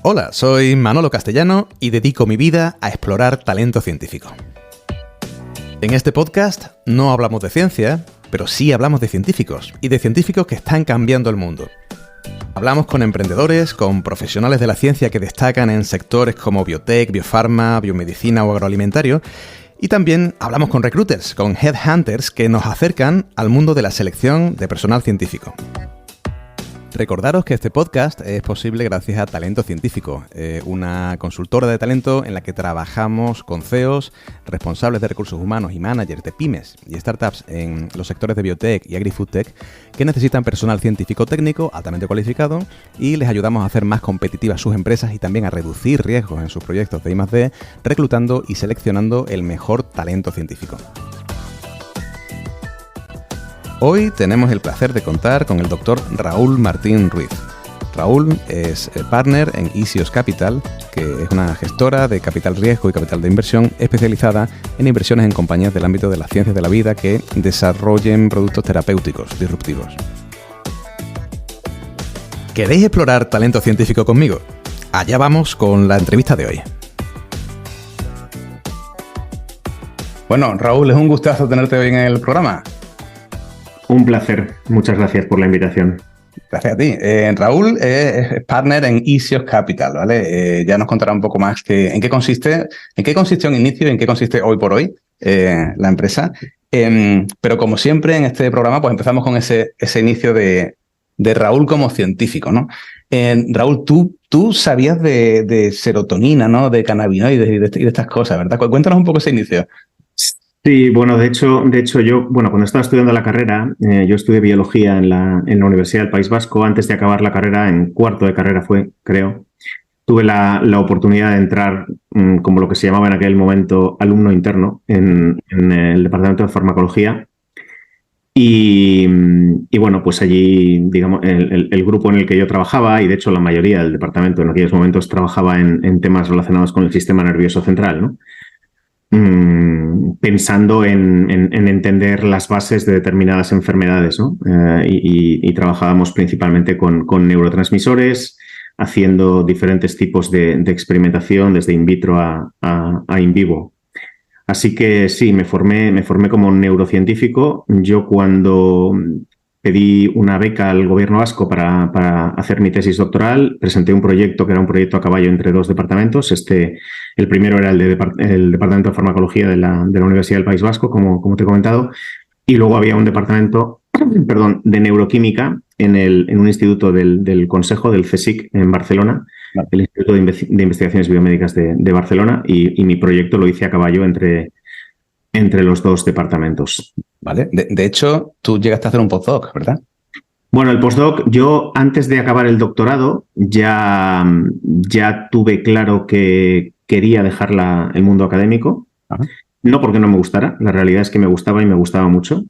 Hola, soy Manolo Castellano y dedico mi vida a explorar talento científico. En este podcast no hablamos de ciencia, pero sí hablamos de científicos y de científicos que están cambiando el mundo. Hablamos con emprendedores, con profesionales de la ciencia que destacan en sectores como biotech, biofarma, biomedicina o agroalimentario. Y también hablamos con recruiters, con headhunters que nos acercan al mundo de la selección de personal científico. Recordaros que este podcast es posible gracias a Talento Científico, una consultora de talento en la que trabajamos con CEOs, responsables de recursos humanos y managers de pymes y startups en los sectores de biotech y agri-foodtech que necesitan personal científico técnico altamente cualificado y les ayudamos a hacer más competitivas sus empresas y también a reducir riesgos en sus proyectos de I+D, reclutando y seleccionando el mejor talento científico. Hoy tenemos el placer de contar con el doctor Raúl Martín Ruiz. Raúl es partner en Isios Capital, que es una gestora de capital riesgo y capital de inversión especializada en inversiones en compañías del ámbito de las ciencias de la vida que desarrollen productos terapéuticos disruptivos. ¿Queréis explorar talento científico conmigo? Allá vamos con la entrevista de hoy. Bueno, Raúl, es un gustazo tenerte hoy en el programa. Un placer. Muchas gracias por la invitación. Gracias a ti. Raúl es partner en Isios Capital, ¿vale? Ya nos contará un poco más en qué consiste un inicio y en qué consiste hoy por hoy la empresa. Pero como siempre en este programa, pues empezamos con ese inicio de Raúl como científico, ¿no? Raúl, tú sabías de serotonina, ¿no? De cannabinoides y de estas cosas, ¿verdad? Cuéntanos un poco ese inicio. Sí, bueno, de hecho yo, cuando estaba estudiando la carrera, yo estudié biología en la Universidad del País Vasco. Antes de acabar la carrera, en cuarto de carrera fue, creo, tuve la oportunidad de entrar como lo que se llamaba en aquel momento alumno interno en el departamento de farmacología. Y bueno, pues allí, digamos, el grupo en el que yo trabajaba, y de hecho la mayoría del departamento en aquellos momentos trabajaba en temas relacionados con el sistema nervioso central, ¿no? Pensando en entender las bases de determinadas enfermedades, ¿no? Y trabajábamos principalmente con neurotransmisores, haciendo diferentes tipos de experimentación, desde in vitro a in vivo. Así que sí, me formé como neurocientífico. Yo cuando pedí una beca al gobierno vasco para hacer mi tesis doctoral, presenté un proyecto que era un proyecto a caballo entre dos departamentos. El primero era el departamento de farmacología de la Universidad del País Vasco, como te he comentado, y luego había un departamento de neuroquímica en un instituto del Consejo del CSIC en Barcelona, el Instituto de Investigaciones Biomédicas de Barcelona, y mi proyecto lo hice a caballo entre los dos departamentos. Vale. De hecho, tú llegaste a hacer un postdoc, ¿verdad? Bueno, el postdoc, yo antes de acabar el doctorado ya tuve claro que quería dejar el mundo académico. Ajá. No porque no me gustara, la realidad es que me gustaba y me gustaba mucho.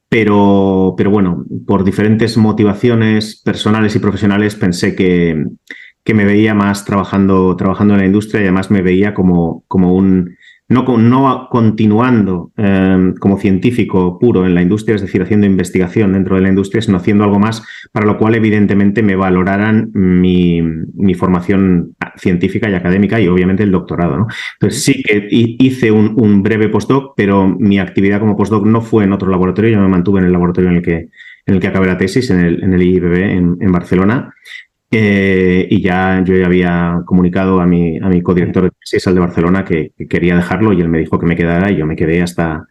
Pero bueno, por diferentes motivaciones personales y profesionales pensé que me veía más trabajando en la industria, y además me veía como un... No continuando como científico puro en la industria, es decir, haciendo investigación dentro de la industria, sino haciendo algo más, para lo cual evidentemente me valoraran mi formación científica y académica y obviamente el doctorado, ¿no? Entonces sí que hice un breve postdoc, pero mi actividad como postdoc no fue en otro laboratorio. Yo me mantuve en el laboratorio en el que acabé la tesis, en el IIBB en Barcelona. Y yo ya había comunicado a mi codirector de tesis, al de Barcelona, que quería dejarlo, y él me dijo que me quedara, y yo me quedé hasta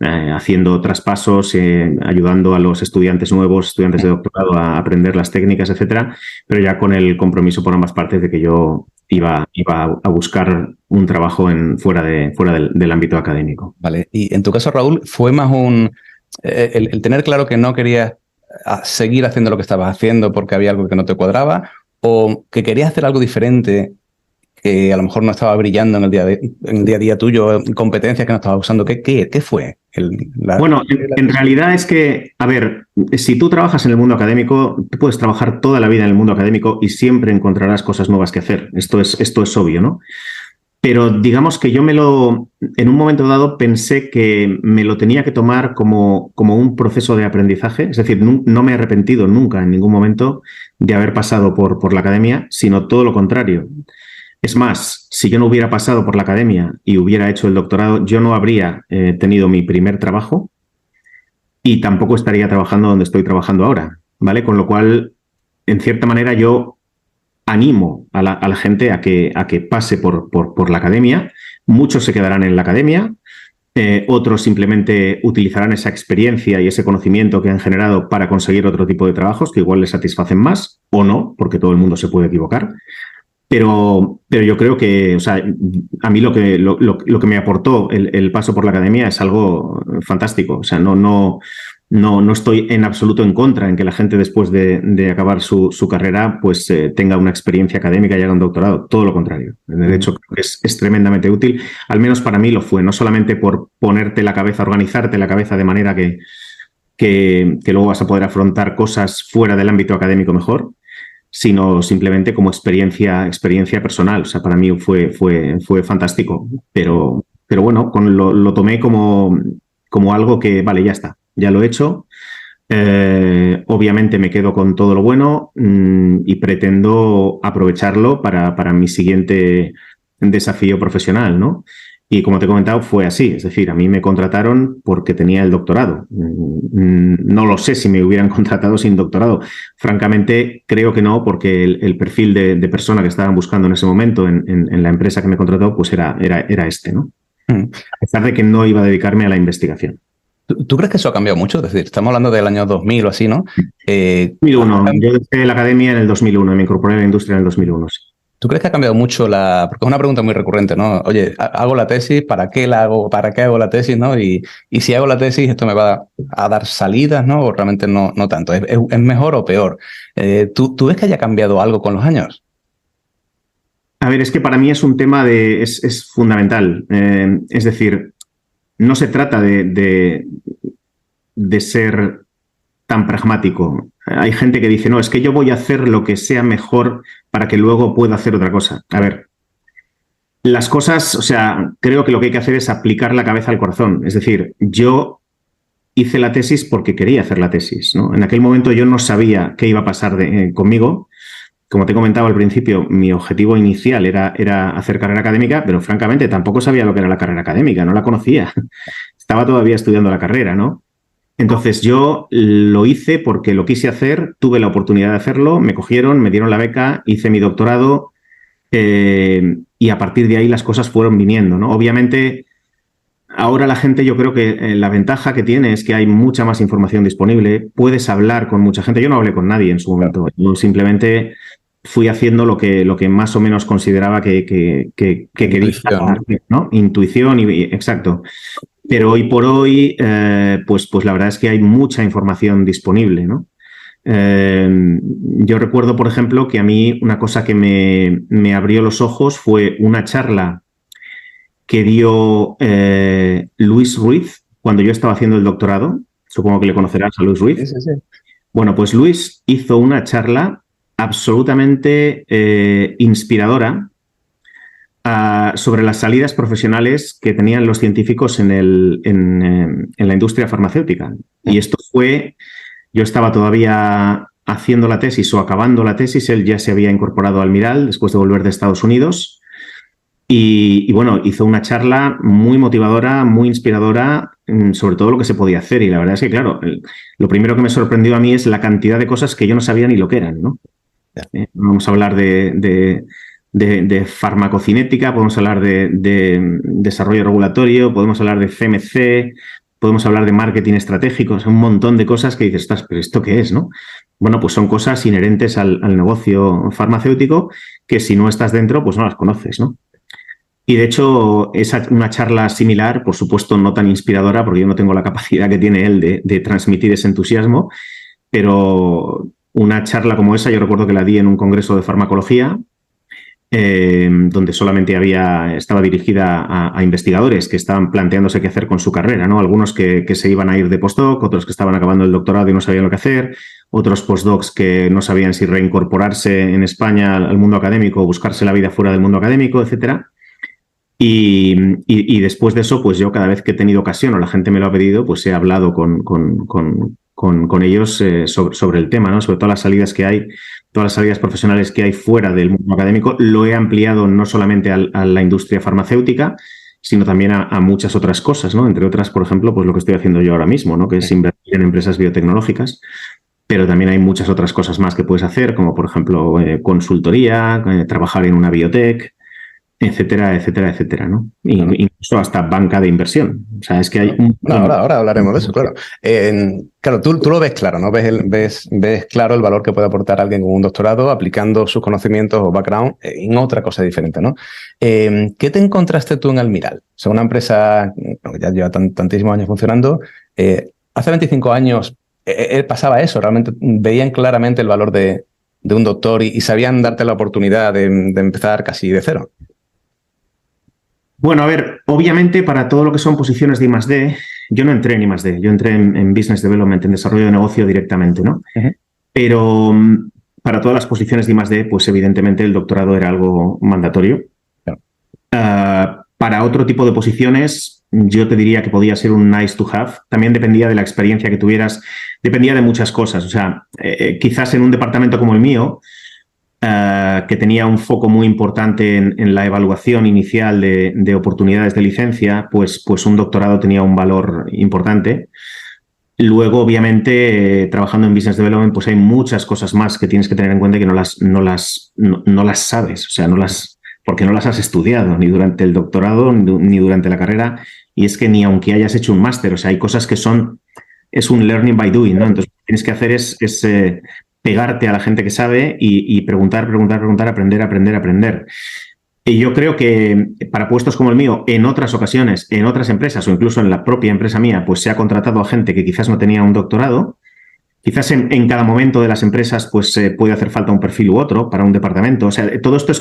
haciendo traspasos, ayudando a los estudiantes nuevos, estudiantes de doctorado, a aprender las técnicas, etcétera, pero ya con el compromiso por ambas partes de que yo iba a buscar un trabajo fuera del ámbito académico. Vale, y en tu caso, Raúl, ¿fue más el tener claro que no querías a seguir haciendo lo que estabas haciendo porque había algo que no te cuadraba, o que querías hacer algo diferente que a lo mejor no estaba brillando en el día a día tuyo, competencias que no estabas usando? ¿Qué fue? Bueno, en realidad es que, a ver, si tú trabajas en el mundo académico, tú puedes trabajar toda la vida en el mundo académico y siempre encontrarás cosas nuevas que hacer. Esto es obvio, ¿no? Pero digamos que yo en un momento dado pensé que me lo tenía que tomar como un proceso de aprendizaje. Es decir, no me he arrepentido nunca en ningún momento de haber pasado por la academia, sino todo lo contrario. Es más, si yo no hubiera pasado por la academia y hubiera hecho el doctorado, yo no habría tenido mi primer trabajo y tampoco estaría trabajando donde estoy trabajando ahora, ¿vale? Con lo cual, en cierta manera, yo animo a la gente a que pase por la academia. Muchos se quedarán en la academia, otros simplemente utilizarán esa experiencia y ese conocimiento que han generado para conseguir otro tipo de trabajos que igual les satisfacen más o no, porque todo el mundo se puede equivocar. Pero yo creo que, o sea, a mí lo que me aportó el paso por la academia es algo fantástico. O sea, no estoy en absoluto en contra en que la gente después de acabar su carrera pues tenga una experiencia académica y haga un doctorado. Todo lo contrario. De hecho, creo que es tremendamente útil. Al menos para mí lo fue. No solamente por ponerte la cabeza, organizarte la cabeza de manera que luego vas a poder afrontar cosas fuera del ámbito académico mejor, sino simplemente como experiencia personal. O sea, para mí fue fantástico. Pero bueno, lo tomé como algo que, vale, ya está. Ya lo he hecho. Obviamente me quedo con todo lo bueno y pretendo aprovecharlo para mi siguiente desafío profesional, ¿no? Y como te he comentado, fue así. Es decir, a mí me contrataron porque tenía el doctorado. No lo sé si me hubieran contratado sin doctorado. Francamente, creo que no, porque el perfil de persona que estaban buscando en ese momento en la empresa que me contrató, pues era este, ¿no? A pesar de que no iba a dedicarme a la investigación. ¿Tú crees que eso ha cambiado mucho? Es decir, estamos hablando del año 2000 o así, ¿no? 2001. Yo dejé la academia en el 2001 y me incorporé a la industria en el 2001. Sí. ¿Tú crees que ha cambiado mucho porque es una pregunta muy recurrente, ¿no? Oye, hago la tesis, ¿para qué la hago? ¿Para qué hago la tesis, no? Y si hago la tesis, ¿esto me va a dar salidas, no? O realmente no tanto. ¿Es mejor o peor? ¿Tú ves que haya cambiado algo con los años? A ver, es que para mí es un tema es fundamental. Es decir, no se trata de ser tan pragmático. Hay gente que dice, no, es que yo voy a hacer lo que sea mejor para que luego pueda hacer otra cosa. A ver, las cosas, o sea, creo que lo que hay que hacer es aplicar la cabeza al corazón. Es decir, yo hice la tesis porque quería hacer la tesis, ¿no? En aquel momento yo no sabía qué iba a pasar conmigo. Como te he comentado al principio, mi objetivo inicial era hacer carrera académica, pero francamente tampoco sabía lo que era la carrera académica, no la conocía. Estaba todavía estudiando la carrera, ¿no? Entonces yo lo hice porque lo quise hacer, tuve la oportunidad de hacerlo, me cogieron, me dieron la beca, hice mi doctorado y a partir de ahí las cosas fueron viniendo, ¿no? Obviamente, ahora la gente, yo creo que la ventaja que tiene es que hay mucha más información disponible, puedes hablar con mucha gente. Yo no hablé con nadie en su momento, yo simplemente fui haciendo lo que más o menos consideraba que quería, ¿no? Intuición, exacto. Pero hoy por hoy, pues la verdad es que hay mucha información disponible, ¿no? Yo recuerdo, por ejemplo, que a mí una cosa que me abrió los ojos fue una charla que dio Luis Ruiz cuando yo estaba haciendo el doctorado. Supongo que le conocerás a Luis Ruiz. Sí, sí, sí. Bueno, pues Luis hizo una charla absolutamente inspiradora sobre las salidas profesionales que tenían los científicos en la industria farmacéutica. Y esto fue, yo estaba todavía haciendo la tesis o acabando la tesis, él ya se había incorporado al Almiral después de volver de Estados Unidos y bueno, hizo una charla muy motivadora, muy inspiradora sobre todo lo que se podía hacer. Y la verdad es que, claro, lo primero que me sorprendió a mí es la cantidad de cosas que yo no sabía ni lo que eran, ¿no? Vamos a hablar de farmacocinética, podemos hablar de desarrollo regulatorio, podemos hablar de CMC, podemos hablar de marketing estratégico, un montón de cosas que dices, ¿pero esto qué es, no? Bueno, pues son cosas inherentes al negocio farmacéutico que si no estás dentro, pues no las conoces, ¿no? Y de hecho, una charla similar, por supuesto no tan inspiradora, porque yo no tengo la capacidad que tiene él de transmitir ese entusiasmo, pero una charla como esa yo recuerdo que la di en un congreso de farmacología, donde solamente estaba dirigida a investigadores que estaban planteándose qué hacer con su carrera, ¿no? Algunos que se iban a ir de postdoc, otros que estaban acabando el doctorado y no sabían lo que hacer, otros postdocs que no sabían si reincorporarse en España al mundo académico o buscarse la vida fuera del mundo académico, etcétera. Y después de eso, pues yo cada vez que he tenido ocasión o la gente me lo ha pedido, pues he hablado con ellos sobre el tema, ¿no? Sobre todas las salidas que hay, todas las salidas profesionales que hay fuera del mundo académico. Lo he ampliado no solamente a la industria farmacéutica, sino también a muchas otras cosas, ¿no? Entre otras, por ejemplo, pues lo que estoy haciendo yo ahora mismo, ¿no? Que es invertir en empresas biotecnológicas. Pero también hay muchas otras cosas más que puedes hacer, como por ejemplo consultoría, trabajar en una biotech, etcétera, etcétera, etcétera, ¿no? Incluso hasta banca de inversión. O sea, es que hay un... Ahora hablaremos de eso, claro. Claro, tú lo ves claro, ¿no? Ves claro el valor que puede aportar alguien con un doctorado aplicando sus conocimientos o background en otra cosa diferente, ¿no? ¿Qué te encontraste tú en Almiral? O sea, una empresa que ya lleva tantísimos años funcionando. Hace 25 años pasaba eso, realmente veían claramente el valor de un doctor y sabían darte la oportunidad de empezar casi de cero. Bueno, a ver, obviamente para todo lo que son posiciones de I+D, yo no entré en I+D, yo entré en Business Development, en desarrollo de negocio directamente, ¿no? Uh-huh. Pero para todas las posiciones de I+D, pues evidentemente el doctorado era algo mandatorio. Claro. Para otro tipo de posiciones, yo te diría que podía ser un nice to have. También dependía de la experiencia que tuvieras, dependía de muchas cosas. O sea, quizás en un departamento como el mío, que tenía un foco muy importante en la evaluación inicial de oportunidades de licencia, pues un doctorado tenía un valor importante. Luego, obviamente, trabajando en Business Development, pues hay muchas cosas más que tienes que tener en cuenta que no las sabes, o sea, porque no las has estudiado ni durante el doctorado ni durante la carrera, y es que ni aunque hayas hecho un máster, o sea, hay cosas que es un learning by doing, ¿no? Entonces, lo que tienes que hacer es pegarte a la gente que sabe y preguntar, aprender. Y yo creo que para puestos como el mío, en otras ocasiones, en otras empresas o incluso en la propia empresa mía, pues se ha contratado a gente que quizás no tenía un doctorado. Quizás en cada momento de las empresas pues puede hacer falta un perfil u otro para un departamento. O sea, todo esto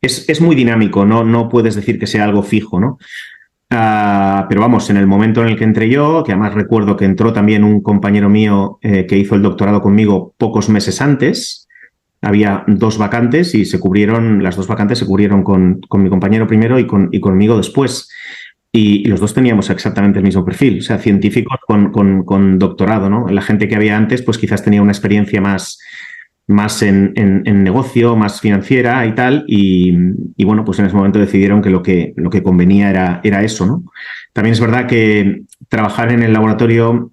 es muy dinámico, no puedes decir que sea algo fijo, ¿no? Pero vamos, en el momento en el que entré yo, que además recuerdo que entró también un compañero mío que hizo el doctorado conmigo pocos meses antes, había 2 vacantes y las 2 vacantes se cubrieron con mi compañero primero y conmigo después. Y los 2 teníamos exactamente el mismo perfil, o sea, científicos con doctorado, ¿no? La gente que había antes, pues quizás tenía una experiencia más en negocio, más financiera y tal, y bueno, pues en ese momento decidieron que lo que convenía era eso, ¿no? También es verdad que trabajar en el laboratorio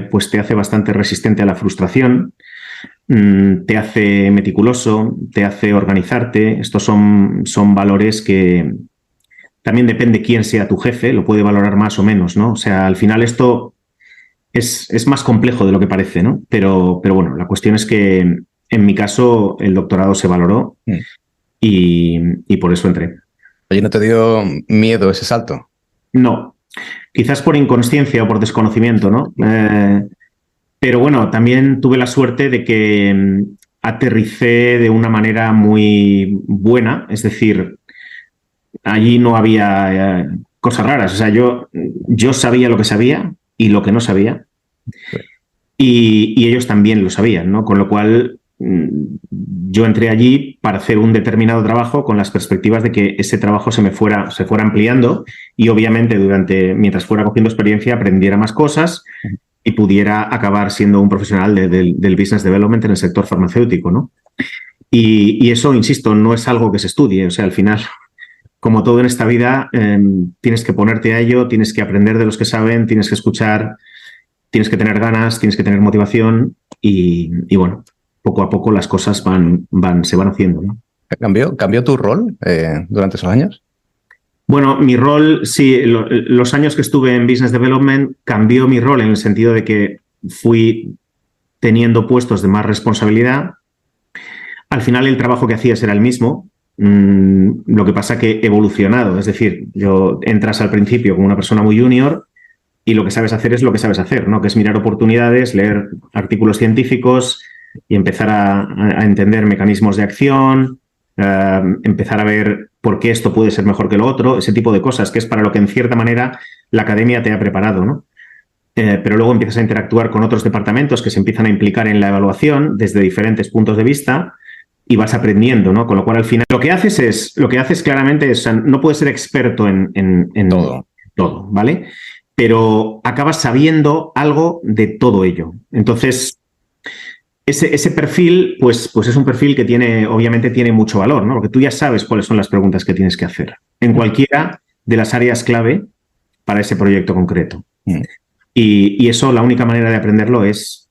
pues te hace bastante resistente a la frustración, te hace meticuloso, te hace organizarte. Estos son valores que también depende quién sea tu jefe, lo puede valorar más o menos, ¿no? O sea, al final esto es más complejo de lo que parece, ¿no? Pero bueno, la cuestión es que en mi caso el doctorado se valoró y por eso entré. Oye, ¿no te dio miedo ese salto? No, quizás por inconsciencia o por desconocimiento, ¿no? Pero bueno, también tuve la suerte de que aterricé de una manera muy buena, es decir, allí no había cosas raras. O sea, yo sabía lo que sabía y lo que no sabía. Sí. Y ellos también lo sabían, ¿no? Con lo cual yo entré allí para hacer un determinado trabajo con las perspectivas de que ese trabajo se fuera ampliando y obviamente mientras fuera cogiendo experiencia aprendiera más cosas y pudiera acabar siendo un profesional del business development en el sector farmacéutico, ¿no? Y eso, insisto, no es algo que se estudie. O sea, al final, como todo en esta vida, tienes que ponerte a ello, tienes que aprender de los que saben, tienes que escuchar, tienes que tener ganas, tienes que tener motivación y bueno, poco a poco las cosas se van haciendo, ¿no? ¿Cambió tu rol durante esos años? Bueno, mi rol, sí, los años que estuve en Business Development cambió mi rol en el sentido de que fui teniendo puestos de más responsabilidad. Al final el trabajo que hacías era el mismo, lo que pasa que evolucionado, es decir, entras al principio como una persona muy junior y lo que sabes hacer es lo que sabes hacer, ¿no? Que es mirar oportunidades, leer artículos científicos y empezar a entender mecanismos de acción, empezar a ver por qué esto puede ser mejor que lo otro, ese tipo de cosas, que es para lo que en cierta manera la academia te ha preparado, ¿no? Pero luego empiezas a interactuar con otros departamentos que se empiezan a implicar en la evaluación desde diferentes puntos de vista vas aprendiendo, ¿no? Con lo cual, al final, lo que haces claramente es, o sea, no puedes ser experto en todo, ¿vale? Pero acabas sabiendo algo de todo ello. Entonces, ese perfil, pues es un perfil que obviamente tiene mucho valor, ¿no? Porque tú ya sabes cuáles son las preguntas que tienes que hacer en cualquiera de las áreas clave para ese proyecto concreto. Y eso, la única manera de aprenderlo es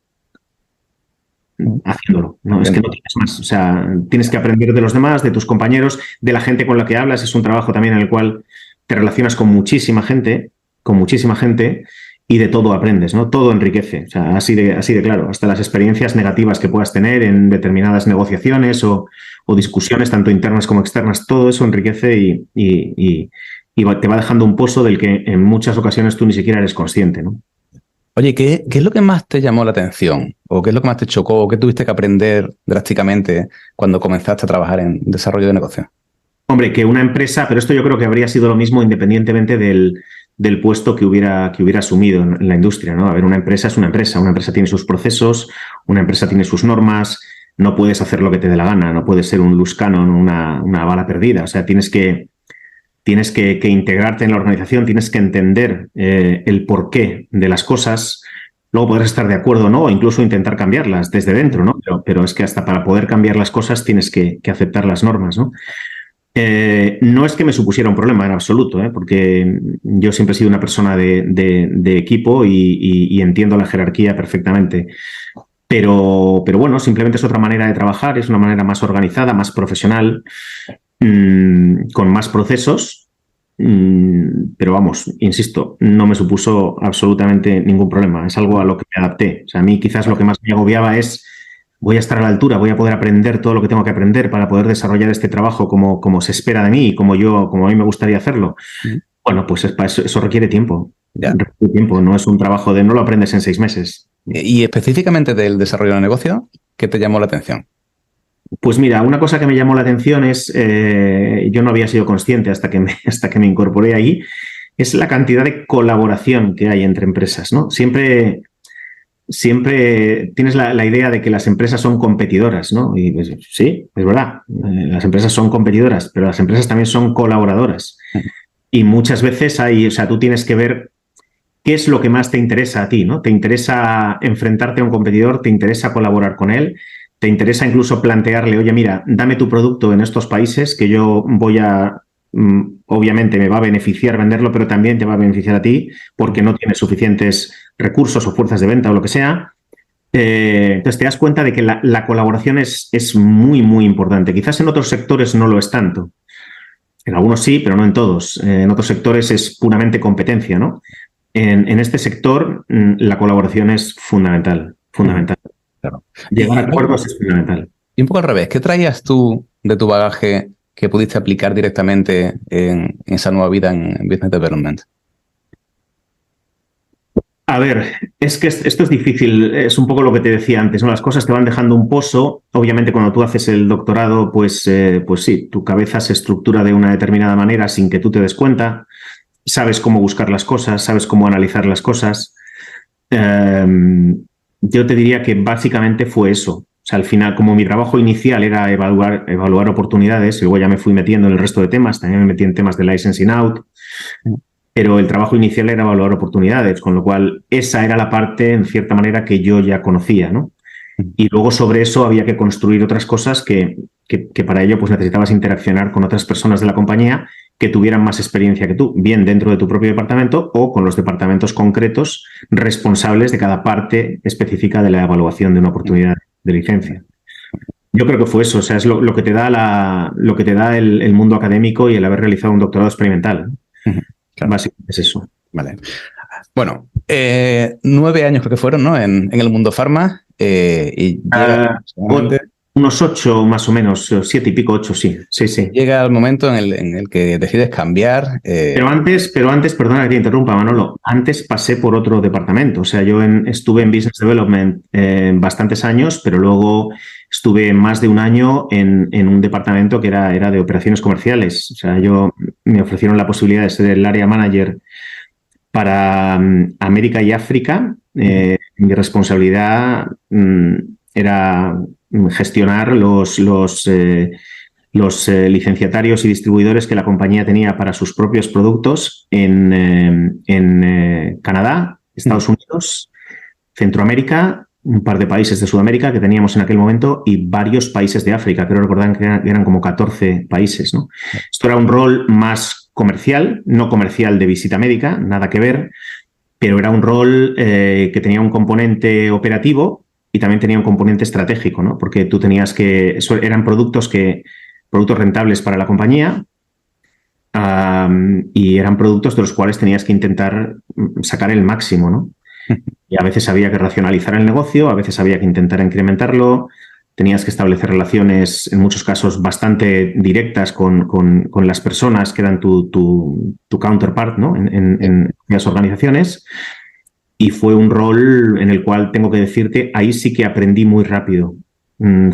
haciéndolo, ¿no? Es que no tienes más. O sea, tienes que aprender de los demás, de tus compañeros, de la gente con la que hablas. Es un trabajo también en el cual te relacionas con muchísima gente, y de todo aprendes, ¿no? Todo enriquece, o sea, así de claro. Hasta las experiencias negativas que puedas tener en determinadas negociaciones o discusiones, tanto internas como externas, todo eso enriquece y te va dejando un pozo del que en muchas ocasiones tú ni siquiera eres consciente, ¿no? Oye, ¿qué es lo que más te llamó la atención? ¿O qué es lo que más te chocó? ¿O qué tuviste que aprender drásticamente cuando comenzaste a trabajar en desarrollo de negocio? Hombre, que una empresa, pero esto yo creo que habría sido lo mismo independientemente del puesto que hubiera asumido en la industria, ¿no? A ver, una empresa es una empresa tiene sus procesos, una empresa tiene sus normas, no puedes hacer lo que te dé la gana, no puedes ser un loose cannon, una bala perdida, o sea, tienes que integrarte en la organización, tienes que entender el porqué de las cosas, luego podrás estar de acuerdo, ¿no? O incluso intentar cambiarlas desde dentro, ¿no? Pero es que hasta para poder cambiar las cosas tienes que aceptar las normas, ¿no? No es que me supusiera un problema en absoluto, porque yo siempre he sido una persona de equipo y entiendo la jerarquía perfectamente. Pero bueno, simplemente es otra manera de trabajar, es una manera más organizada, más profesional, con más procesos. Pero vamos, insisto, no me supuso absolutamente ningún problema. Es algo a lo que me adapté. O sea, a mí quizás lo que más me agobiaba es: voy a estar a la altura, voy a poder aprender todo lo que tengo que aprender para poder desarrollar este trabajo como se espera de mí y como a mí me gustaría hacerlo. Bueno, pues eso requiere tiempo. Requiere tiempo, no es un trabajo no lo aprendes en 6 meses. Y específicamente del desarrollo de negocio, ¿qué te llamó la atención? Pues mira, una cosa que me llamó la atención es, yo no había sido consciente hasta que me incorporé ahí, es la cantidad de colaboración que hay entre empresas, ¿no? Siempre tienes la idea de que las empresas son competidoras, ¿no? Y pues, sí, es verdad, las empresas son competidoras, pero las empresas también son colaboradoras. Y muchas veces tú tienes que ver qué es lo que más te interesa a ti, ¿no? ¿Te interesa enfrentarte a un competidor? ¿Te interesa colaborar con él? ¿Te interesa incluso plantearle, oye, mira, dame tu producto en estos países que yo voy a... obviamente me va a beneficiar venderlo, pero también te va a beneficiar a ti porque no tienes suficientes recursos o fuerzas de venta o lo que sea. Entonces te das cuenta de que la colaboración es muy, muy importante. Quizás en otros sectores no lo es tanto. En algunos sí, pero no en todos. En otros sectores es puramente competencia, ¿no? En este sector la colaboración es fundamental. Claro. Llegar a acuerdos es fundamental. Y un poco al revés, ¿qué traías tú de tu bagaje que pudiste aplicar directamente en esa nueva vida en Business Development? A ver, es que esto es difícil, es un poco lo que te decía antes, ¿no? Las cosas te van dejando un pozo. Obviamente cuando tú haces el doctorado, pues sí, tu cabeza se estructura de una determinada manera sin que tú te des cuenta. Sabes cómo buscar las cosas, sabes cómo analizar las cosas. Yo te diría que básicamente fue eso. O sea, al final, como mi trabajo inicial era evaluar oportunidades, y luego ya me fui metiendo en el resto de temas, también me metí en temas de licensing out, pero el trabajo inicial era evaluar oportunidades, con lo cual esa era la parte, en cierta manera, que yo ya conocía, ¿no? Y luego sobre eso había que construir otras cosas que para ello pues necesitabas interaccionar con otras personas de la compañía que tuvieran más experiencia que tú, bien dentro de tu propio departamento o con los departamentos concretos responsables de cada parte específica de la evaluación de una oportunidad de licencia. Yo creo que fue eso, o sea, es lo que te da el mundo académico y el haber realizado un doctorado experimental. Claro. Básicamente es eso. Vale. Bueno, 9 años creo que fueron, ¿no? En el mundo farma. Y llega unos 8 más o menos, 7 y pico, 8, sí. Llega el momento en el que decides cambiar. Pero antes, perdona que te interrumpa, Manolo, antes pasé por otro departamento. O sea, yo estuve en Business Development bastantes años, pero luego estuve más de un año en un departamento que era de operaciones comerciales. O sea, me ofrecieron la posibilidad de ser el área manager para América y África. Mi responsabilidad era gestionar los licenciatarios y distribuidores que la compañía tenía para sus propios productos en Canadá, Estados Unidos, Centroamérica, un par de países de Sudamérica que teníamos en aquel momento y varios países de África. Creo recordar que eran como 14 países, ¿no? Esto era un rol más comercial, no comercial de visita médica, nada que ver, pero era un rol que tenía un componente operativo y también tenía un componente estratégico, ¿no? Porque tú tenías que... Eran productos rentables para la compañía y eran productos de los cuales tenías que intentar sacar el máximo, ¿no? Y a veces había que racionalizar el negocio, a veces había que intentar incrementarlo, tenías que establecer relaciones, en muchos casos, bastante directas con las personas que eran tu counterpart, ¿no? en las organizaciones. Y fue un rol en el cual tengo que decirte, ahí sí que aprendí muy rápido.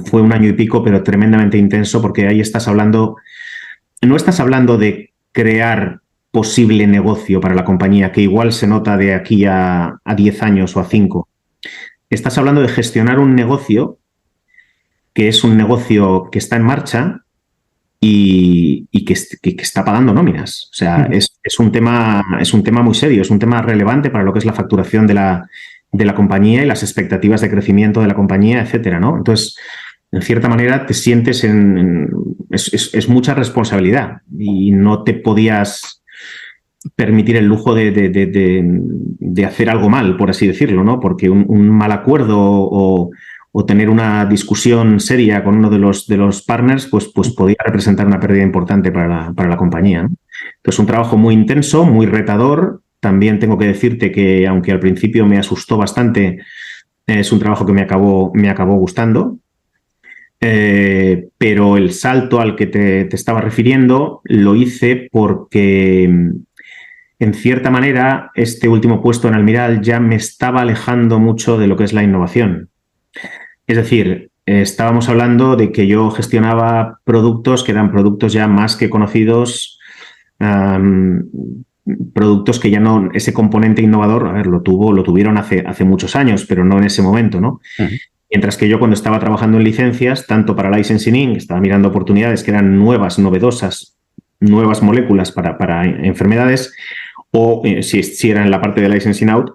Fue 1 año y pico, pero tremendamente intenso, porque ahí no estás hablando de crear posible negocio para la compañía, que igual se nota de aquí a 10 años o a 5. Estás hablando de gestionar un negocio que es un negocio que está en marcha y que está pagando nóminas. O sea, es un tema muy serio, es un tema relevante para lo que es la facturación de la compañía y las expectativas de crecimiento de la compañía, etcétera, ¿no? Entonces, en cierta manera, te sientes es mucha responsabilidad y no te podías permitir el lujo de hacer algo mal, por así decirlo, ¿no? Porque un mal acuerdo o tener una discusión seria con uno de los partners, pues podía representar una pérdida importante para la compañía, ¿no? Entonces, un trabajo muy intenso, muy retador. También tengo que decirte que, aunque al principio me asustó bastante, es un trabajo que me acabó gustando. Pero el salto al que te estaba refiriendo lo hice porque, en cierta manera, este último puesto en Almiral ya me estaba alejando mucho de lo que es la innovación. Es decir, estábamos hablando de que yo gestionaba productos que eran productos ya más que conocidos, productos que ya no, ese componente innovador, a ver, lo tuvieron hace muchos años, pero no en ese momento, ¿no? Uh-huh. Mientras que yo, cuando estaba trabajando en licencias, tanto para licensing, estaba mirando oportunidades que eran nuevas, novedosas, nuevas moléculas para enfermedades, o si era en la parte de licensing out,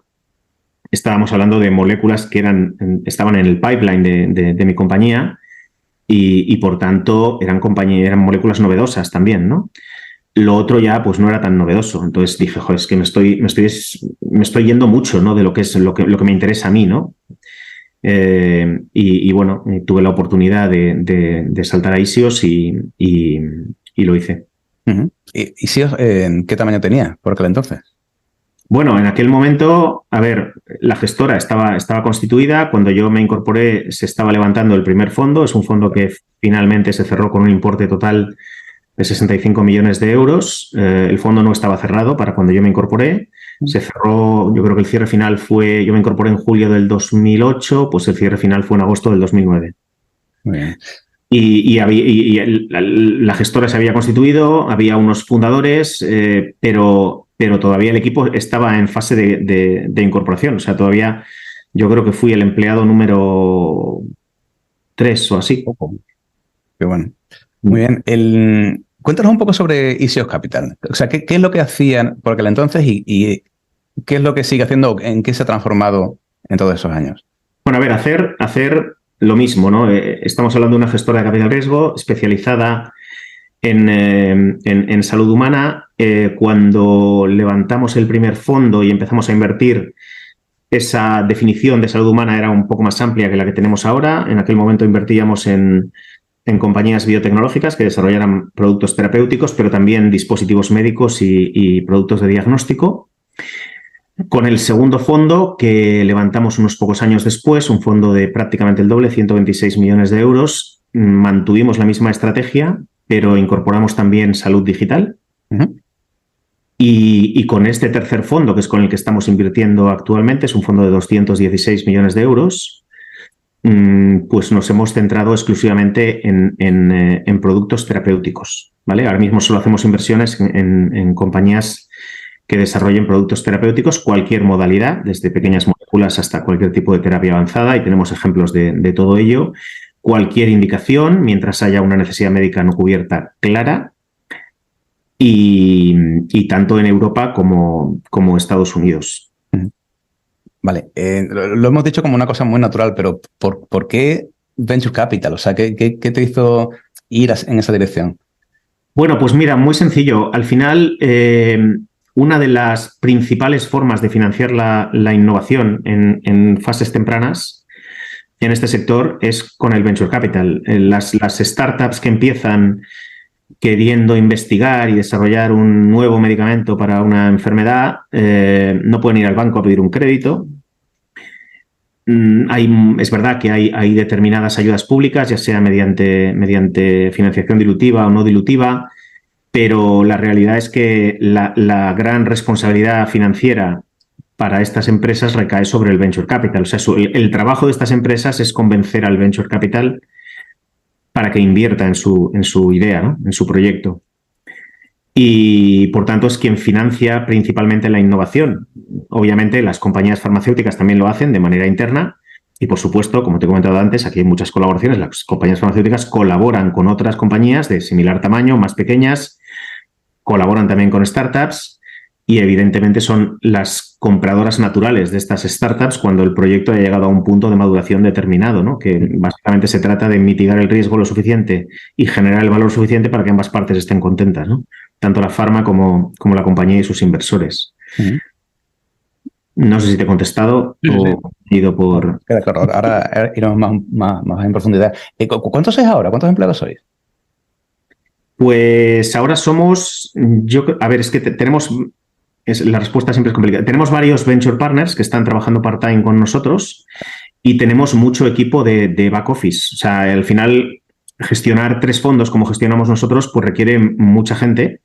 estábamos hablando de moléculas que estaban en el pipeline de mi compañía y por tanto eran moléculas novedosas también, ¿no? Lo otro ya pues no era tan novedoso. Entonces dije, joder, es que me estoy yendo mucho, ¿no? De lo que es lo que me interesa a mí, ¿no? Y bueno, tuve la oportunidad de saltar a Isios y lo hice. Uh-huh. ¿Y Isios qué tamaño tenía por aquel entonces? Bueno, en aquel momento, a ver, la gestora estaba constituida. Cuando yo me incorporé, se estaba levantando el primer fondo. Es un fondo que finalmente se cerró con un importe total de 65 millones de euros. El fondo no estaba cerrado para cuando yo me incorporé. Se cerró, yo creo que el cierre final yo me incorporé en julio del 2008, pues el cierre final fue en agosto del 2009. Muy bien. Y la gestora se había constituido, había unos fundadores, pero todavía el equipo estaba en fase de incorporación. O sea, todavía yo creo que fui el empleado número 3 o así. Qué bueno. Muy bien. Cuéntanos un poco sobre Isios Capital. O sea, ¿qué es lo que hacían por aquel entonces y qué es lo que sigue haciendo? ¿En qué se ha transformado en todos esos años? Bueno, a ver, hacer lo mismo, ¿no? Estamos hablando de una gestora de capital riesgo especializada en salud humana. Cuando levantamos el primer fondo y empezamos a invertir, esa definición de salud humana era un poco más amplia que la que tenemos ahora. En aquel momento invertíamos en compañías biotecnológicas que desarrollaran productos terapéuticos, pero también dispositivos médicos y productos de diagnóstico. Con el segundo fondo, que levantamos unos pocos años después, un fondo de prácticamente el doble, 126 millones de euros, mantuvimos la misma estrategia, pero incorporamos también salud digital. Uh-huh. Y con este tercer fondo, que es con el que estamos invirtiendo actualmente, es un fondo de 216 millones de euros, pues nos hemos centrado exclusivamente en productos terapéuticos, ¿vale? Ahora mismo solo hacemos inversiones en compañías que desarrollen productos terapéuticos, cualquier modalidad, desde pequeñas moléculas hasta cualquier tipo de terapia avanzada, y tenemos ejemplos de todo ello. cualquier indicación mientras haya una necesidad médica no cubierta clara y tanto en Europa como Estados Unidos. Vale, lo hemos dicho como una cosa muy natural, pero ¿por qué Venture Capital? O sea, ¿qué te hizo ir en esa dirección? Bueno, pues mira, muy sencillo. Al final, una de las principales formas de financiar la innovación en fases tempranas en este sector es con el Venture Capital. Las startups que empiezan queriendo investigar y desarrollar un nuevo medicamento para una enfermedad no pueden ir al banco a pedir un crédito. Es verdad que hay determinadas ayudas públicas, ya sea mediante financiación dilutiva o no dilutiva, pero la realidad es que la gran responsabilidad financiera para estas empresas recae sobre el Venture Capital. O sea, el trabajo de estas empresas es convencer al Venture Capital para que invierta en su idea, ¿no? En su proyecto. Y, por tanto, es quien financia principalmente la innovación. Obviamente, las compañías farmacéuticas también lo hacen de manera interna y, por supuesto, como te he comentado antes, aquí hay muchas colaboraciones. Las compañías farmacéuticas colaboran con otras compañías de similar tamaño, más pequeñas, colaboran también con startups y, evidentemente, son las compradoras naturales de estas startups cuando el proyecto ha llegado a un punto de maduración determinado, ¿no? Que básicamente se trata de mitigar el riesgo lo suficiente y generar el valor suficiente para que ambas partes estén contentas, ¿no? Tanto la farma como la compañía y sus inversores. No sé si te he contestado o he ido por... Claro, ahora iremos más en profundidad. ¿Cuántos sois ahora? ¿Cuántos empleados sois? Pues ahora somos... A ver, es que tenemos... La respuesta siempre es complicada. Tenemos varios venture partners que están trabajando part-time con nosotros y tenemos mucho equipo de back office. O sea, al final... gestionar 3 fondos como gestionamos nosotros, pues requiere mucha gente.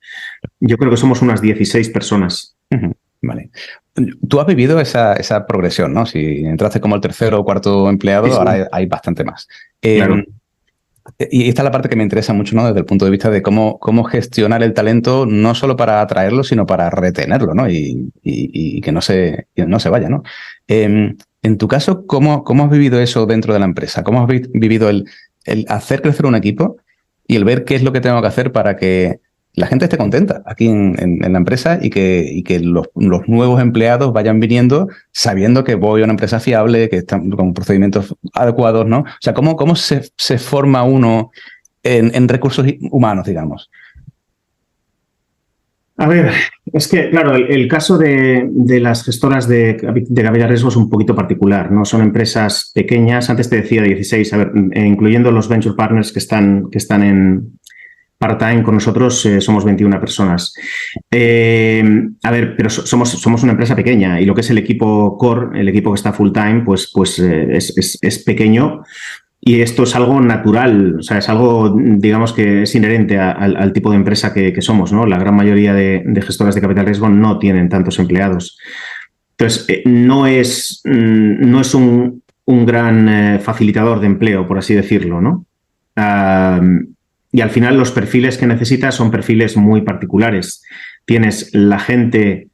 Yo creo que somos unas 16 personas. Vale. Tú has vivido esa progresión, ¿no? Si entraste como el tercero o cuarto empleado, sí. Ahora hay bastante más. Claro. Y esta es la parte que me interesa mucho, ¿no? Desde el punto de vista de cómo gestionar el talento, no solo para atraerlo, sino para retenerlo, ¿no? Y que no se vaya, ¿no? En tu caso, ¿cómo has vivido eso dentro de la empresa? ¿Cómo has vivido el hacer crecer un equipo y el ver qué es lo que tengo que hacer para que la gente esté contenta aquí en la empresa y que los nuevos empleados vayan viniendo sabiendo que voy a una empresa fiable, que están con procedimientos adecuados, ¿no? O sea, ¿cómo se forma uno en recursos humanos, digamos? A ver, es que, claro, el caso de las gestoras de capital riesgo es un poquito particular, ¿no? Son empresas pequeñas, antes te decía 16, a ver, incluyendo los venture partners que están en part-time con nosotros, somos 21 personas. A ver, pero somos una empresa pequeña y lo que es el equipo core, el equipo que está full-time, pues es pequeño. Y esto es algo natural, o sea, es algo, digamos, que es inherente al tipo de empresa que somos, ¿no? La gran mayoría de gestoras de capital riesgo no tienen tantos empleados. Entonces, no es un gran facilitador de empleo, por así decirlo, ¿no? Y al final los perfiles que necesitas son perfiles muy particulares. Tienes la gente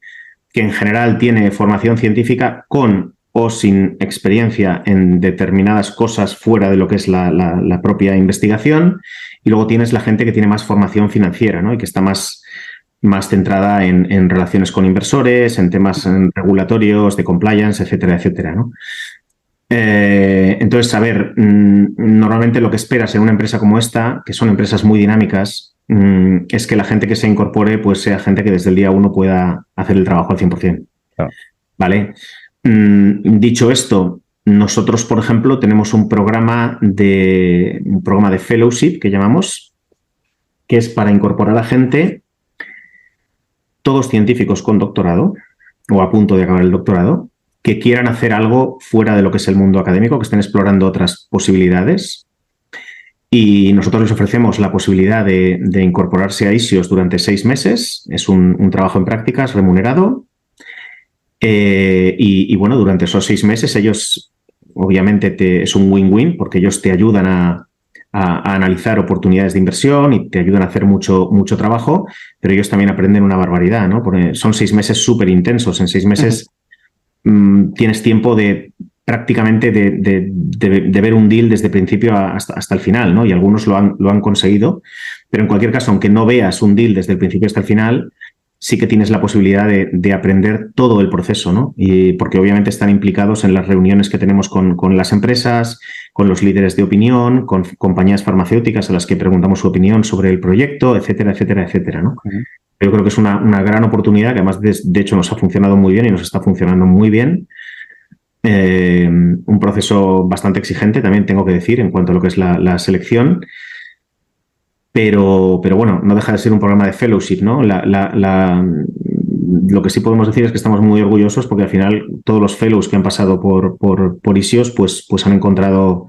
que en general tiene formación científica con o sin experiencia en determinadas cosas fuera de lo que es la propia investigación, y luego tienes la gente que tiene más formación financiera, ¿no? Y que está más centrada en relaciones con inversores, en temas regulatorios, de compliance, etcétera, etcétera, ¿no? Entonces, a ver, normalmente lo que esperas en una empresa como esta, que son empresas muy dinámicas, es que la gente que se incorpore pues sea gente que desde el día 1 pueda hacer el trabajo al 100%. Claro. ¿Vale? Dicho esto, nosotros, por ejemplo, tenemos un programa de fellowship que llamamos, que es para incorporar a gente, todos científicos con doctorado o a punto de acabar el doctorado, que quieran hacer algo fuera de lo que es el mundo académico, que estén explorando otras posibilidades. Y nosotros les ofrecemos la posibilidad de incorporarse a Isios durante 6 meses. Es un trabajo en prácticas remunerado. Y bueno, durante esos 6 meses ellos, obviamente, es un win-win porque ellos te ayudan a analizar oportunidades de inversión y te ayudan a hacer mucho trabajo, pero ellos también aprenden una barbaridad, ¿no? Porque son 6 meses súper intensos. En 6 meses tienes tiempo de prácticamente de ver un deal desde el principio hasta el final, ¿no? Y algunos lo han conseguido, pero en cualquier caso, aunque no veas un deal desde el principio hasta el final, sí que tienes la posibilidad de aprender todo el proceso, ¿no? Y porque obviamente están implicados en las reuniones que tenemos con las empresas, con los líderes de opinión, con compañías farmacéuticas a las que preguntamos su opinión sobre el proyecto, etcétera, etcétera, etcétera, ¿no? Uh-huh. Yo creo que es una gran oportunidad que además de hecho nos ha funcionado muy bien y nos está funcionando muy bien. Un proceso bastante exigente, también tengo que decir, en cuanto a lo que es la selección. Pero bueno, no deja de ser un programa de fellowship, ¿no? Lo que sí podemos decir es que estamos muy orgullosos porque al final todos los fellows que han pasado por Isios pues han encontrado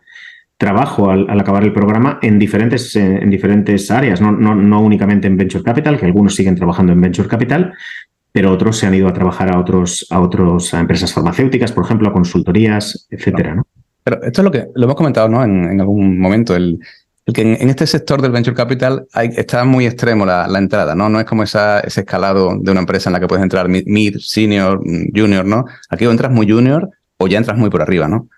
trabajo al acabar el programa en diferentes áreas, no únicamente en Venture Capital, que algunos siguen trabajando en Venture Capital, pero otros se han ido a trabajar a empresas farmacéuticas, por ejemplo, a consultorías, etcétera, ¿no? Pero esto es lo que lo hemos comentado, ¿no? En algún momento, el que en este sector del Venture Capital está muy extremo la entrada, ¿no? No es como ese escalado de una empresa en la que puedes entrar mid, senior, junior, ¿no? Aquí o entras muy junior o ya entras muy por arriba, ¿no?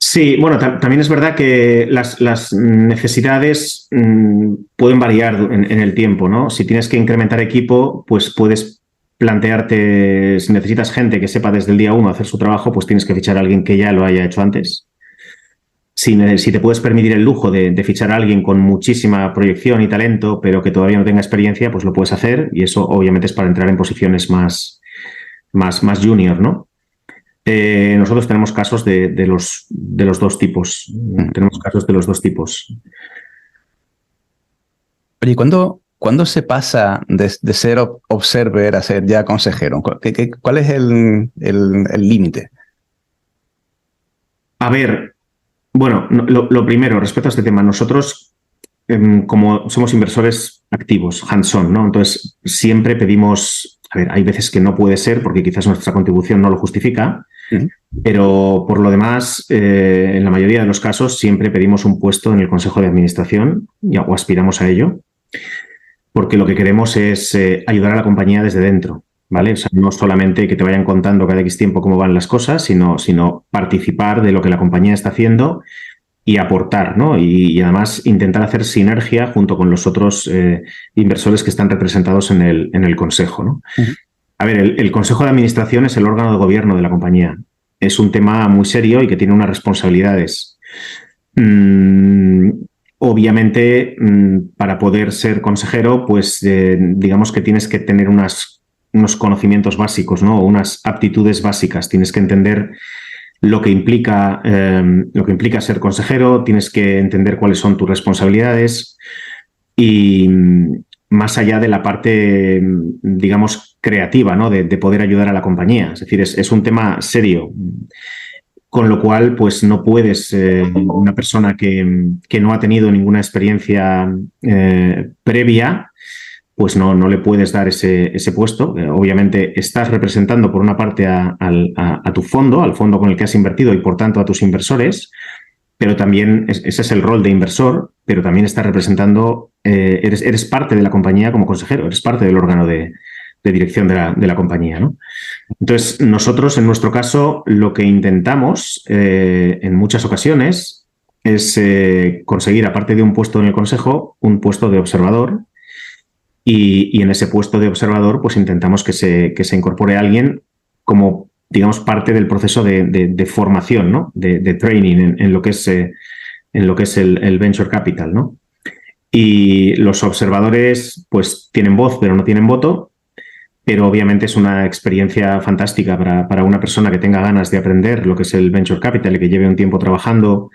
Sí, bueno, también es verdad que las necesidades pueden variar en el tiempo, ¿no? Si tienes que incrementar equipo, pues puedes plantearte, si necesitas gente que sepa desde el día 1 hacer su trabajo, pues tienes que fichar a alguien que ya lo haya hecho antes. Si te puedes permitir el lujo de fichar a alguien con muchísima proyección y talento, pero que todavía no tenga experiencia, pues lo puedes hacer y eso obviamente es para entrar en posiciones más junior, ¿no? Nosotros tenemos casos de los dos tipos. Tenemos casos de los dos tipos. Oye, ¿cuándo se pasa de ser observer a ser ya consejero? ¿Cuál es el límite? A ver, bueno, lo primero, respecto a este tema, nosotros como somos inversores activos, hands-on, ¿no? Entonces, siempre pedimos, a ver, hay veces que no puede ser porque quizás nuestra contribución no lo justifica, pero por lo demás, en la mayoría de los casos, siempre pedimos un puesto en el Consejo de Administración o aspiramos a ello, porque lo que queremos es ayudar a la compañía desde dentro, ¿vale? O sea, no solamente que te vayan contando cada X tiempo cómo van las cosas, sino participar de lo que la compañía está haciendo y aportar, ¿no? Y además intentar hacer sinergia junto con los otros inversores que están representados en el consejo, ¿no? Uh-huh. A ver, el Consejo de Administración es el órgano de gobierno de la compañía. Es un tema muy serio y que tiene unas responsabilidades. Obviamente, para poder ser consejero, pues digamos que tienes que tener unos conocimientos básicos, ¿no? Unas aptitudes básicas. Tienes que entender lo que implica ser consejero, tienes que entender cuáles son tus responsabilidades y más allá de la parte, digamos, creativa, ¿no? De poder ayudar a la compañía. Es decir, es un tema serio. Con lo cual, pues no puedes, una persona que no ha tenido ninguna experiencia previa, pues no le puedes dar ese puesto. Obviamente estás representando por una parte a tu fondo, al fondo con el que has invertido y por tanto a tus inversores, pero también ese es el rol de inversor, pero también estás representando, eres parte de la compañía como consejero, eres parte del órgano de dirección de la compañía, ¿no? Entonces, nosotros, en nuestro caso, lo que intentamos en muchas ocasiones es conseguir, aparte de un puesto en el consejo, un puesto de observador. Y en ese puesto de observador, pues intentamos que se incorpore alguien como, digamos, parte del proceso de formación, ¿no? De training en lo que es el venture capital, ¿no? Y los observadores, pues, tienen voz, pero no tienen voto. Pero obviamente es una experiencia fantástica para una persona que tenga ganas de aprender lo que es el venture capital y que lleve un tiempo trabajando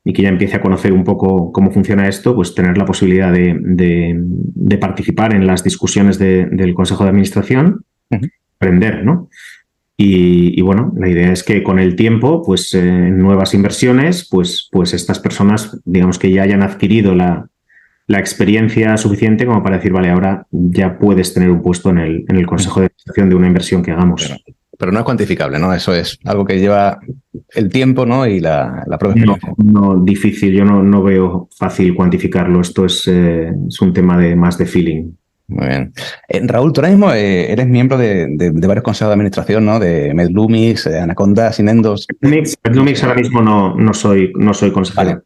y que ya empiece a conocer un poco cómo funciona esto, pues tener la posibilidad de participar en las discusiones del Consejo de Administración, aprender, ¿no? Y bueno, la idea es que con el tiempo, pues en nuevas inversiones, pues estas personas, digamos que ya hayan adquirido la experiencia suficiente como para decir, vale, ahora ya puedes tener un puesto en el Consejo de Administración de una inversión que hagamos. Pero no es cuantificable, ¿no? Eso es algo que lleva el tiempo, ¿no? Y la propia experiencia. No, difícil. Yo no veo fácil cuantificarlo. Esto es un tema más de feeling. Muy bien. Raúl, tú ahora mismo eres miembro de varios consejos de administración, ¿no? De Medlumix, Anaconda, Sinendos. Medlumix ahora mismo no soy consejero.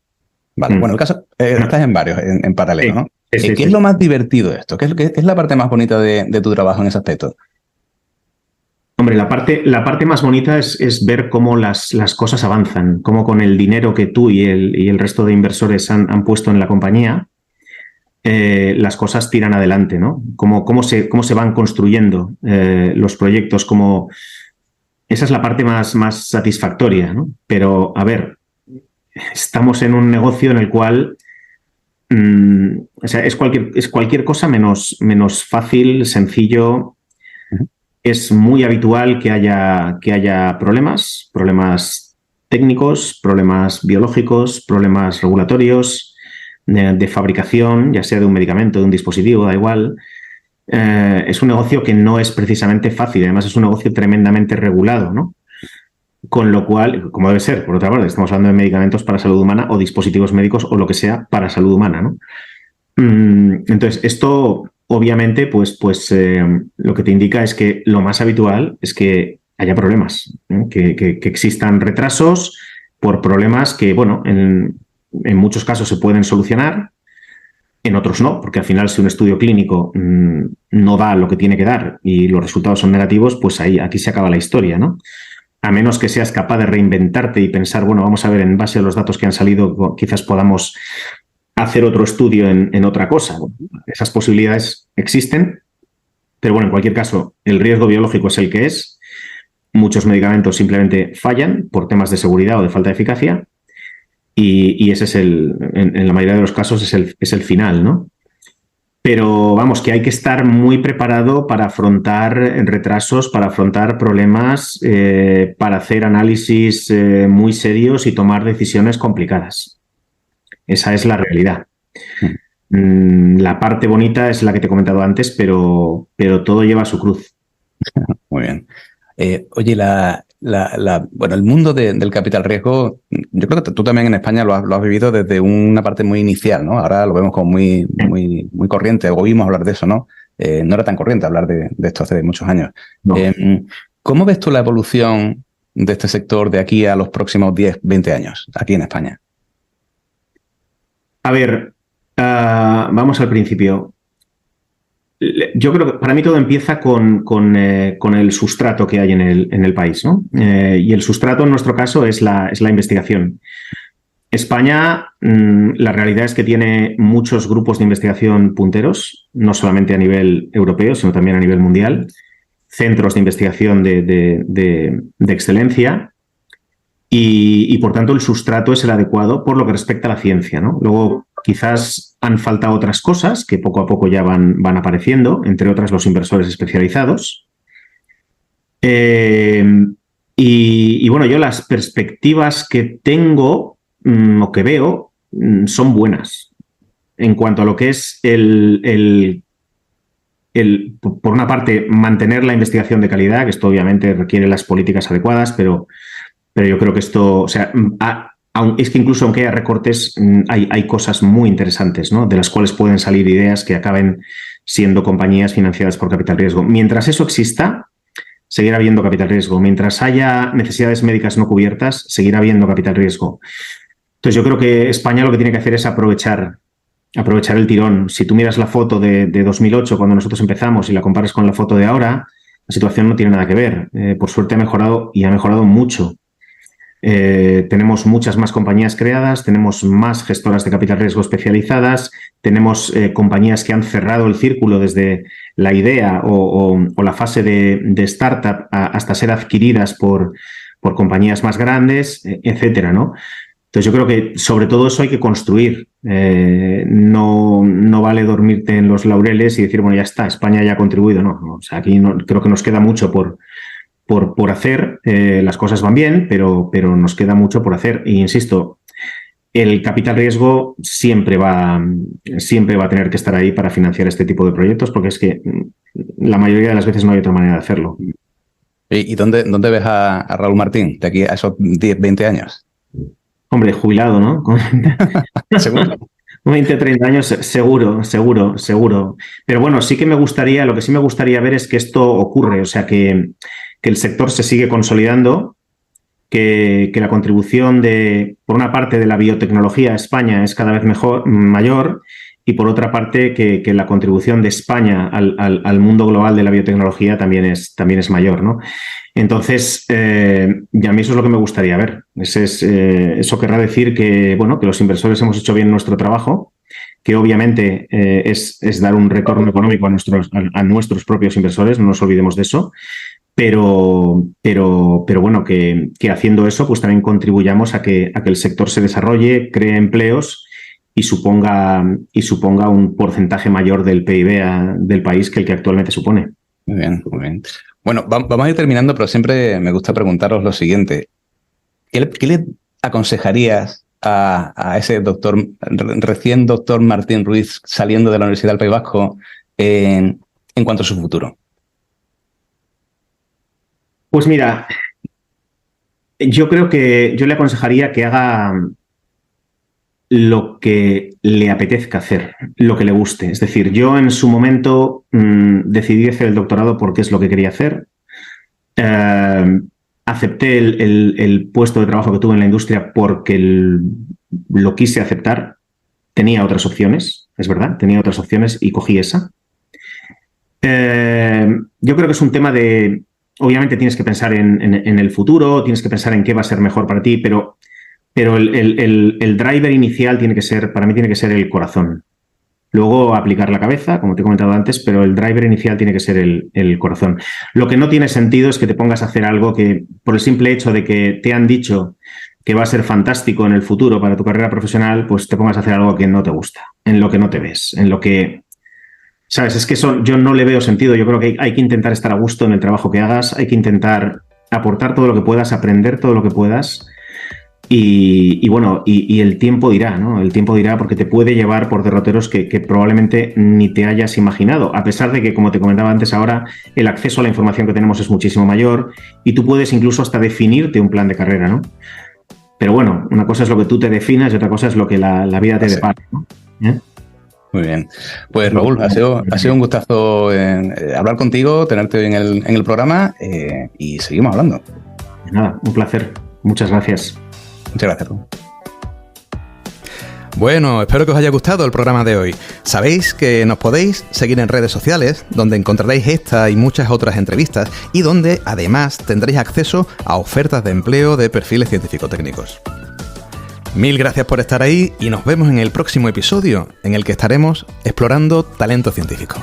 Vale. Bueno, el caso, estás en varios, en paralelo, Sí, ¿no? sí, ¿Qué es lo más divertido de esto? ¿Qué es la parte más bonita de tu trabajo en ese aspecto? Hombre, la parte más bonita es ver cómo las cosas avanzan, cómo con el dinero que tú y el resto de inversores han puesto en la compañía, las cosas tiran adelante, ¿no? Cómo se van construyendo los proyectos, esa es la parte más satisfactoria, ¿no? Pero, a ver, estamos en un negocio en el cual o sea, es cualquier cosa menos fácil, sencillo. Es muy habitual que haya problemas técnicos, problemas biológicos, problemas regulatorios, de fabricación, ya sea de un medicamento, de un dispositivo, da igual. Es un negocio que no es precisamente fácil, además es un negocio tremendamente regulado, ¿no? Con lo cual, como debe ser, por otra parte, estamos hablando de medicamentos para salud humana o dispositivos médicos o lo que sea para salud humana, ¿no? Entonces, esto obviamente, pues lo que te indica es que lo más habitual es que haya problemas, ¿no? Que existan retrasos por problemas que, bueno, en muchos casos se pueden solucionar, en otros no, porque al final si un estudio clínico no da lo que tiene que dar y los resultados son negativos, pues aquí se acaba la historia, ¿no? A menos que seas capaz de reinventarte y pensar, bueno, vamos a ver, en base a los datos que han salido, quizás podamos hacer otro estudio en otra cosa. Esas posibilidades existen, pero bueno, en cualquier caso, el riesgo biológico es el que es. Muchos medicamentos simplemente fallan por temas de seguridad o de falta de eficacia y ese es en la mayoría de los casos es el final, ¿no? Pero vamos, que hay que estar muy preparado para afrontar retrasos, para afrontar problemas, para hacer análisis muy serios y tomar decisiones complicadas. Esa es la realidad. La parte bonita es la que te he comentado antes, pero todo lleva su cruz. Muy bien. Oye, bueno, el mundo del capital riesgo, yo creo que tú también en España lo has vivido desde una parte muy inicial, ¿no? Ahora lo vemos como muy corriente, o oímos hablar de eso, ¿no? No era tan corriente hablar de esto hace muchos años. No. ¿Cómo ves tú la evolución de este sector de aquí a los próximos 10, 20 años, aquí en España? A ver, vamos al principio. Yo creo que para mí todo empieza con el sustrato que hay en el país, ¿no? Y el sustrato en nuestro caso es la investigación. España, la realidad es que tiene muchos grupos de investigación punteros, no solamente a nivel europeo, sino también a nivel mundial, centros de investigación de excelencia y por tanto el sustrato es el adecuado por lo que respecta a la ciencia, ¿no? Luego quizás han faltado otras cosas que poco a poco ya van apareciendo, entre otras los inversores especializados. Y bueno, yo las perspectivas que tengo o que veo son buenas en cuanto a lo que es por una parte, mantener la investigación de calidad, que esto obviamente requiere las políticas adecuadas, pero yo creo que esto, o sea, es que incluso aunque haya recortes, hay cosas muy interesantes, ¿no? De las cuales pueden salir ideas que acaben siendo compañías financiadas por capital riesgo. Mientras eso exista, seguirá habiendo capital riesgo. Mientras haya necesidades médicas no cubiertas, seguirá habiendo capital riesgo. Entonces yo creo que España lo que tiene que hacer es aprovechar el tirón. Si tú miras la foto de 2008, cuando nosotros empezamos, y la comparas con la foto de ahora, la situación no tiene nada que ver. Por suerte ha mejorado y ha mejorado mucho. Tenemos muchas más compañías creadas, tenemos más gestoras de capital riesgo especializadas, tenemos compañías que han cerrado el círculo desde la idea o la fase de startup hasta ser adquiridas por compañías más grandes, etcétera, ¿no? Entonces yo creo que sobre todo eso hay que construir. No vale dormirte en los laureles y decir, bueno, ya está, España ya ha contribuido. No, o sea, aquí creo que nos queda mucho por hacer. Las cosas van bien, pero nos queda mucho por hacer. E insisto, el capital riesgo siempre va a tener que estar ahí para financiar este tipo de proyectos, porque es que la mayoría de las veces no hay otra manera de hacerlo. ¿Y dónde ves a Raúl Martín de aquí a esos 10, 20 años? Hombre, jubilado, ¿no? Seguro. 20, 30 años, seguro. Pero bueno, sí que me gustaría, lo que sí me gustaría ver es que esto ocurre, o sea, que el sector se sigue consolidando, que la contribución por una parte, de la biotecnología a España es cada vez mayor, y por otra parte, que la contribución de España al mundo global de la biotecnología también es mayor, ¿no? Entonces, y a mí eso es lo que me gustaría ver. Eso querrá decir que, bueno, que los inversores hemos hecho bien nuestro trabajo, que obviamente es dar un retorno económico a nuestros propios inversores, no nos olvidemos de eso, pero bueno, que haciendo eso, pues también contribuyamos a que el sector se desarrolle, cree empleos y suponga un porcentaje mayor del PIB del país que el que actualmente supone. Muy bien, muy bien. Bueno, vamos a ir terminando, pero siempre me gusta preguntaros lo siguiente. ¿Qué le aconsejarías a ese recién doctor Martín Ruiz saliendo de la Universidad del País Vasco en cuanto a su futuro? Pues mira, yo creo que yo le aconsejaría que haga lo que le apetezca hacer, lo que le guste. Es decir, yo en su momento decidí hacer el doctorado porque es lo que quería hacer. Acepté el puesto de trabajo que tuve en la industria porque lo quise aceptar. Tenía otras opciones, es verdad, tenía otras opciones y cogí esa. Yo creo que es un tema de... Obviamente tienes que pensar en el futuro, tienes que pensar en qué va a ser mejor para ti, pero el driver inicial para mí tiene que ser el corazón. Luego aplicar la cabeza, como te he comentado antes, pero el driver inicial tiene que ser el corazón. Lo que no tiene sentido es que te pongas a hacer algo que, por el simple hecho de que te han dicho que va a ser fantástico en el futuro para tu carrera profesional, pues te pongas a hacer algo que no te gusta, en lo que no te ves, en lo que... ¿Sabes? Es que yo no le veo sentido. Yo creo que hay que intentar estar a gusto en el trabajo que hagas, hay que intentar aportar todo lo que puedas, aprender todo lo que puedas y bueno, y el tiempo dirá, ¿no? El tiempo dirá porque te puede llevar por derroteros que probablemente ni te hayas imaginado, a pesar de que, como te comentaba antes, ahora el acceso a la información que tenemos es muchísimo mayor y tú puedes incluso hasta definirte un plan de carrera, ¿no? Pero bueno, una cosa es lo que tú te definas y otra cosa es lo que la vida te depara, ¿no? Muy bien. Pues Raúl, ha sido un gustazo hablar contigo, tenerte hoy en el programa y seguimos hablando. Nada, un placer. Muchas gracias. Muchas gracias, Raúl. Bueno, espero que os haya gustado el programa de hoy. Sabéis que nos podéis seguir en redes sociales, donde encontraréis esta y muchas otras entrevistas y donde además tendréis acceso a ofertas de empleo de perfiles científico-técnicos. Mil gracias por estar ahí y nos vemos en el próximo episodio, en el que estaremos explorando talento científico.